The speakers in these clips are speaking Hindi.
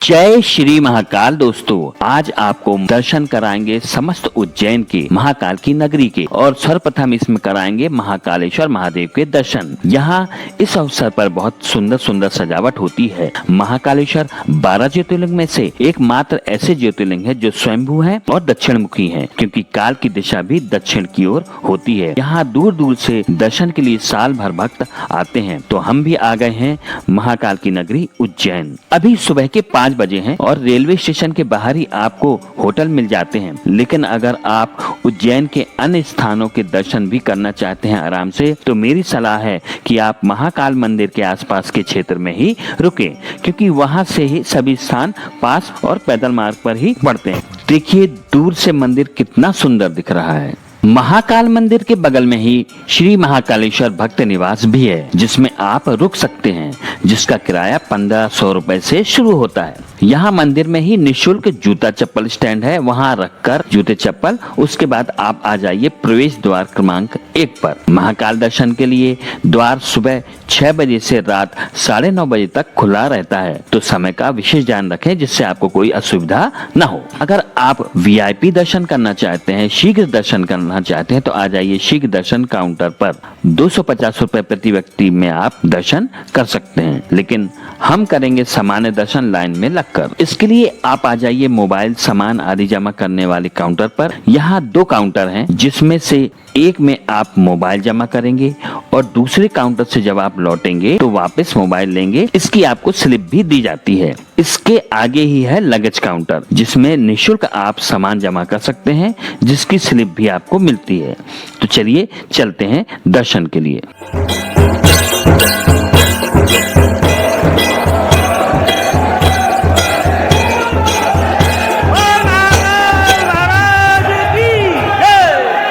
जय श्री महाकाल। दोस्तों, आज आपको दर्शन कराएंगे समस्त उज्जैन के महाकाल की नगरी के, और सर्वप्रथम इसमें कराएंगे महाकालेश्वर महादेव के दर्शन। यहाँ इस अवसर पर बहुत सुंदर सुंदर सजावट होती है। महाकालेश्वर 12 ज्योतिर्लिंग में से एकमात्र ऐसे ज्योतिर्लिंग है जो स्वयंभू है और दक्षिण मुखी है, क्योंकि काल की दिशा भी दक्षिण की ओर होती है। यहाँ दूर दूर से दर्शन के लिए साल भर भक्त आते हैं। तो हम भी आ गए हैं महाकाल की नगरी उज्जैन। अभी सुबह के 5 बजे हैं और रेलवे स्टेशन के बाहर ही आपको होटल मिल जाते हैं। लेकिन अगर आप उज्जैन के अन्य स्थानों के दर्शन भी करना चाहते हैं आराम से, तो मेरी सलाह है कि आप महाकाल मंदिर के आसपास के क्षेत्र में ही रुकें, क्योंकि वहां से ही सभी स्थान पास और पैदल मार्ग पर ही पड़ते हैं। देखिए दूर से मंदिर कितना सुंदर दिख रहा है। महाकाल मंदिर के बगल में ही श्री महाकालेश्वर भक्त निवास भी है, जिसमें आप रुक सकते हैं, जिसका किराया 1500 रुपए से शुरू होता है। यहाँ मंदिर में ही निःशुल्क जूता चप्पल स्टैंड है, वहाँ रखकर जूते चप्पल उसके बाद आप आ जाइए प्रवेश द्वार क्रमांक 1 पर। महाकाल दर्शन के लिए द्वार सुबह 6 बजे से रात 9:30 बजे तक खुला रहता है, तो समय का विशेष ध्यान रखें जिससे आपको कोई असुविधा न हो। अगर आप वीआईपी दर्शन करना चाहते हैं, शीघ्र दर्शन करना चाहते हैं, तो आ जाइए शीघ्र दर्शन काउंटर पर। 250 रुपए प्रति व्यक्ति में आप दर्शन कर सकते हैं, लेकिन हम करेंगे सामान्य दर्शन लाइन में लगकर। इसके लिए आप आ जाइए मोबाइल सामान आदि जमा करने वाले काउंटर पर। यहाँ 2 काउंटर हैं, जिसमें से एक में आप मोबाइल जमा करेंगे और दूसरे काउंटर से जब आप लौटेंगे तो वापस मोबाइल लेंगे। इसकी आपको स्लिप भी दी जाती है। इसके आगे ही है लगेज काउंटर, जिसमें निःशुल्क आप सामान जमा कर सकते हैं, जिसकी स्लिप भी आपको मिलती है। तो चलिए चलते हैं दर्शन के लिए।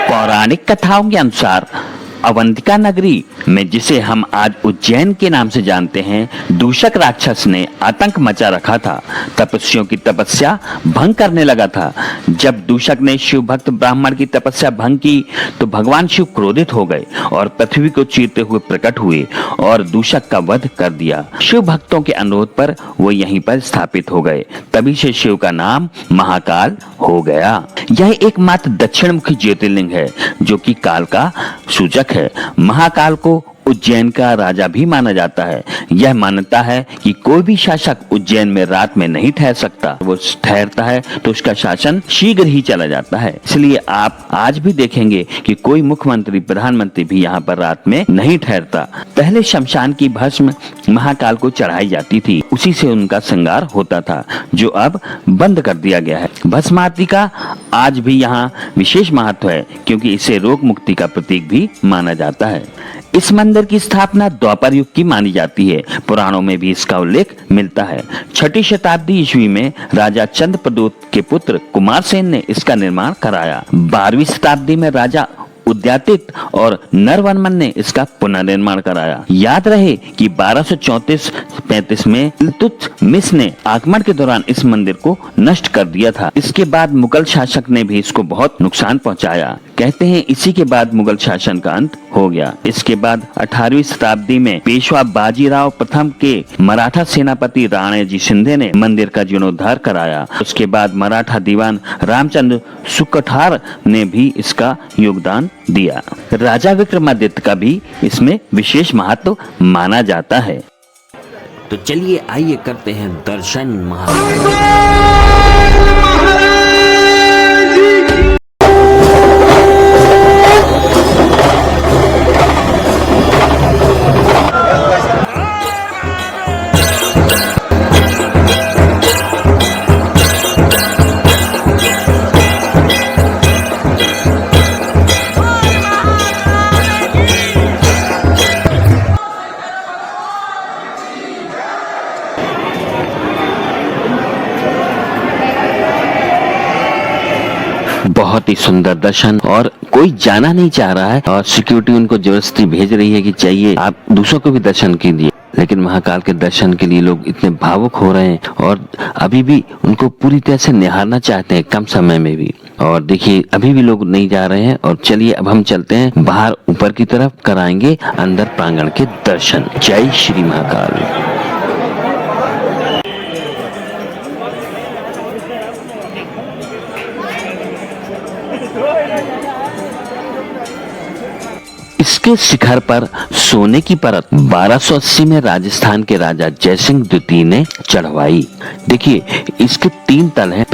पौराणिक कथाओं के अनुसार अवंतिका नगरी में, जिसे हम आज उज्जैन के नाम से जानते हैं, दूषक राक्षस ने आतंक मचा रखा था। तपस्वियों की तपस्या भंग करने लगा था। जब दूषक ने शिव भक्त ब्राह्मण की तपस्या भंग की तो भगवान शिव क्रोधित हो गए और पृथ्वी को चीरते हुए प्रकट हुए और दूषक का वध कर दिया। शिव भक्तों के अनुरोध पर वो यहीं पर स्थापित हो गए। तभी से शिव का नाम महाकाल हो गया। यह एकमात्र दक्षिण मुखी ज्योतिर्लिंग है जो कि काल का सूचक है। महाकाल को उज्जैन का राजा भी माना जाता है। यह मान्यता है कि कोई भी शासक उज्जैन में रात में नहीं ठहर सकता। वो ठहरता है तो उसका शासन शीघ्र ही चला जाता है। इसलिए आप आज भी देखेंगे कि कोई मुख्यमंत्री प्रधानमंत्री भी यहाँ पर रात में नहीं ठहरता। पहले शमशान की भस्म महाकाल को चढ़ाई जाती थी, उसी से उनका श्रृंगार होता था, जो अब बंद कर दिया गया है। भस्म आरती का आज भी यहाँ विशेष महत्व है, क्योंकि इसे रोग मुक्ति का प्रतीक भी माना जाता है। इस मंदिर की स्थापना द्वापर युग की मानी जाती है। पुराणों में भी इसका उल्लेख मिलता है। 6ठी शताब्दी ईस्वी में राजा चंद्रप्रदोत के पुत्र कुमारसेन ने इसका निर्माण कराया। 12वीं शताब्दी में राजा उद्यातित और नरवर्मन ने इसका पुनर्निर्माण कराया। याद रहे कि 1234-35 में इल्तुतमिश ने आक्रमण के दौरान इस मंदिर को नष्ट कर दिया था। इसके बाद मुगल शासक ने भी इसको बहुत नुकसान पहुंचाया। कहते हैं इसी के बाद मुगल शासन का अंत हो गया। इसके बाद 18वीं शताब्दी में पेशवा बाजीराव प्रथम के मराठा सेनापति राणाजी शिंदे ने मंदिर का जीर्णोद्धार कराया। उसके बाद मराठा दीवान रामचंद्र सुकठार ने भी इसका योगदान दिया। राजा विक्रमादित्य का भी इसमें विशेष महत्व माना जाता है। तो चलिए आइए करते हैं दर्शन महाकाल। बहुत ही सुंदर दर्शन, और कोई जाना नहीं चाह रहा है और सिक्योरिटी उनको जबरदस्ती भेज रही है कि चाहिए आप दूसरों को भी दर्शन कीजिए। लेकिन महाकाल के दर्शन के लिए लोग इतने भावुक हो रहे हैं और अभी भी उनको पूरी तरह से निहारना चाहते हैं कम समय में भी। और देखिए अभी भी लोग नहीं जा रहे हैं। और चलिए अब हम चलते हैं बाहर ऊपर की तरफ, कराएंगे अंदर प्रांगण के दर्शन। जय श्री महाकाल। इसके शिखर पर सोने की परत 1280 में राजस्थान के राजा जयसिंह द्वितीय ने चढ़वाई। देखिए इसके 3 तल हैं।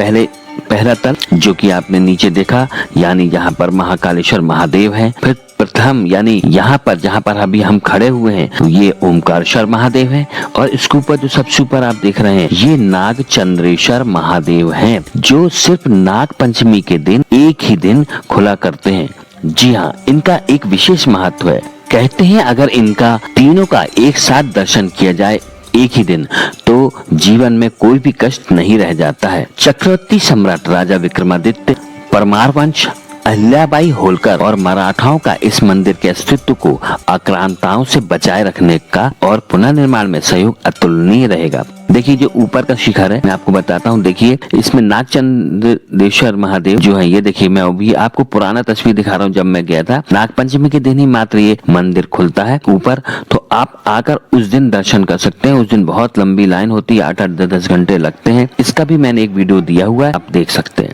पहला तल जो कि आपने नीचे देखा, यानी यहाँ पर महाकालेश्वर महादेव हैं। फिर प्रथम यानी यहाँ पर जहाँ पर अभी हम खड़े हुए हैं ये ओमकारेश्वर महादेव हैं, और इसके ऊपर जो सबसे ऊपर आप देख रहे हैं ये नागचंद्रेश्वर महादेव हैं, जो सिर्फ नाग पंचमी के दिन एक ही दिन खुला करते हैं। जी हाँ, इनका एक विशेष महत्व है। कहते हैं अगर इनका तीनों का एक साथ दर्शन किया जाए एक ही दिन तो जीवन में कोई भी कष्ट नहीं रह जाता है। चक्रवर्ती सम्राट राजा विक्रमादित्य, परमार वंश, अहिल्याबाई होलकर और मराठाओं का इस मंदिर के अस्तित्व को आक्रांताओं से बचाए रखने का और पुनर्निर्माण में सहयोग अतुलनीय रहेगा। देखिए जो ऊपर का शिखर है मैं आपको बताता हूँ। देखिए इसमें नागचंद्रेश्वर महादेव जो है, ये देखिए मैं अभी आपको पुराना तस्वीर दिखा रहा हूँ। जब मैं गया था नागपंचमी के दिन ही मात्र ये मंदिर खुलता है ऊपर, तो आप आकर उस दिन दर्शन कर सकते हैं। उस दिन बहुत लंबी लाइन होती है, 8-8 10 घंटे लगते हैं। इसका भी मैंने एक वीडियो दिया हुआ है, आप देख सकते हैं।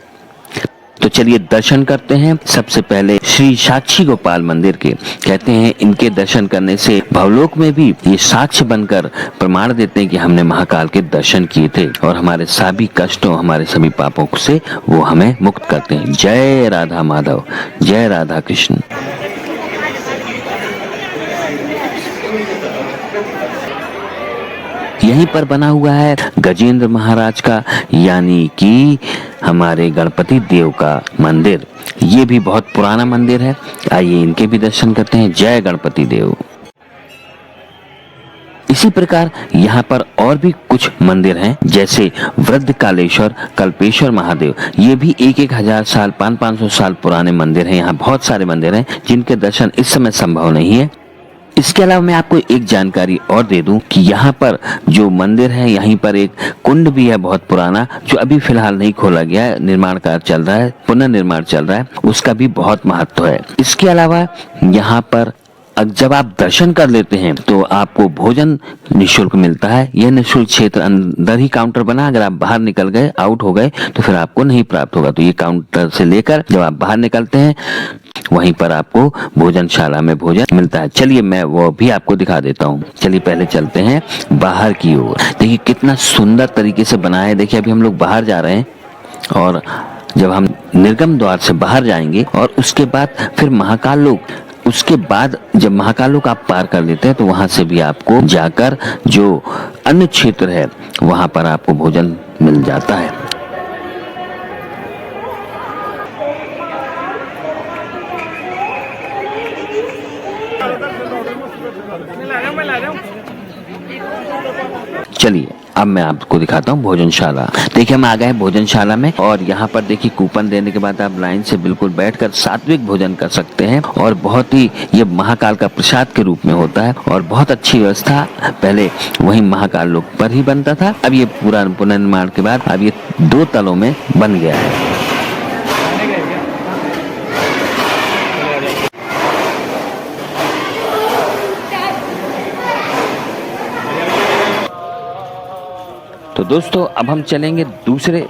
तो चलिए दर्शन करते हैं। सबसे पहले श्री साक्षी गोपाल मंदिर के, कहते हैं इनके दर्शन करने से भवलोक में भी ये साक्ष्य बनकर प्रमाण देते हैं कि हमने महाकाल के दर्शन किए थे और हमारे सभी कष्टों, हमारे सभी पापों से वो हमें मुक्त करते हैं। जय राधा माधव, जय राधा कृष्ण। यहीं पर बना हुआ है गजेंद्र महाराज का यानी कि हमारे गणपति देव का मंदिर। ये भी बहुत पुराना मंदिर है। आइए इनके भी दर्शन करते हैं। जय गणपति देव। इसी प्रकार यहाँ पर और भी कुछ मंदिर हैं, जैसे वृद्धकालेश्वर, कल्पेश्वर महादेव। ये भी 1-1 हजार साल, 500-500 साल पुराने मंदिर हैं। यहाँ बहुत सारे मंदिर हैं जिनके दर्शन इस समय संभव नहीं है। इसके अलावा मैं आपको एक जानकारी और दे दूं कि यहाँ पर जो मंदिर है यहीं पर एक कुंड भी है बहुत पुराना, जो अभी फिलहाल नहीं खोला गया है, निर्माण कार्य चल रहा है, पुनर्निर्माण चल रहा है, उसका भी बहुत महत्व है। इसके अलावा यहाँ पर जब आप दर्शन कर लेते हैं तो आपको भोजन निःशुल्क मिलता है। यह निःशुल्क क्षेत्र अंदर ही काउंटर बना, अगर आप बाहर निकल गए, आउट हो गए तो फिर आपको नहीं प्राप्त होगा। तो ये काउंटर से लेकर जब आप बाहर निकलते हैं वहीं पर आपको भोजनशाला में भोजन मिलता है। चलिए मैं वो भी आपको दिखा देता हूँ। चलिए पहले चलते हैं बाहर की ओर। देखिए कितना सुंदर तरीके से बना है। देखिए अभी हम लोग बाहर जा रहे हैं और जब हम निर्गम द्वार से बाहर जाएंगे और उसके बाद फिर महाकाल लोक, उसके बाद जब महाकाल लोक आप पार कर लेते हैं तो वहां से भी आपको जाकर जो अन्य क्षेत्र है वहां पर आपको भोजन मिल जाता है। चलिए अब मैं आपको दिखाता हूँ भोजनशाला। देखिए हम आ गए हैं भोजनशाला में और यहाँ पर देखिए कूपन देने के बाद आप लाइन से बिल्कुल बैठकर सात्विक भोजन कर सकते हैं और बहुत ही ये महाकाल का प्रसाद के रूप में होता है और बहुत अच्छी व्यवस्था। पहले वही महाकाल लोक पर ही बनता था, अब ये पूरा पुनर्निर्माण के बाद अब ये 2 तलों में बन गया है। तो दोस्तों अब हम चलेंगे दूसरे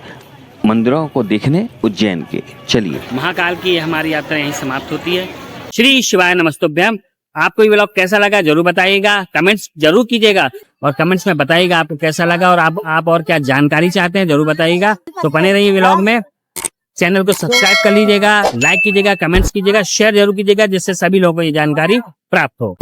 मंदिरों को देखने उज्जैन के। चलिए। महाकाल की हमारी यात्रा यहीं समाप्त होती है। श्री शिवाय नमस्तुभ्यम। आपको ये व्लॉग कैसा लगा जरूर बताइएगा, कमेंट्स जरूर कीजिएगा और कमेंट्स में बताइएगा आपको कैसा लगा और आप और क्या जानकारी चाहते हैं जरूर बताइएगा। तो बने रहिए व्लॉग में। चैनल को सब्सक्राइब कर लीजिएगा, लाइक कीजिएगा, कमेंट्स कीजिएगा, शेयर जरूर कीजिएगा जिससे सभी लोगों को ये जानकारी प्राप्त हो।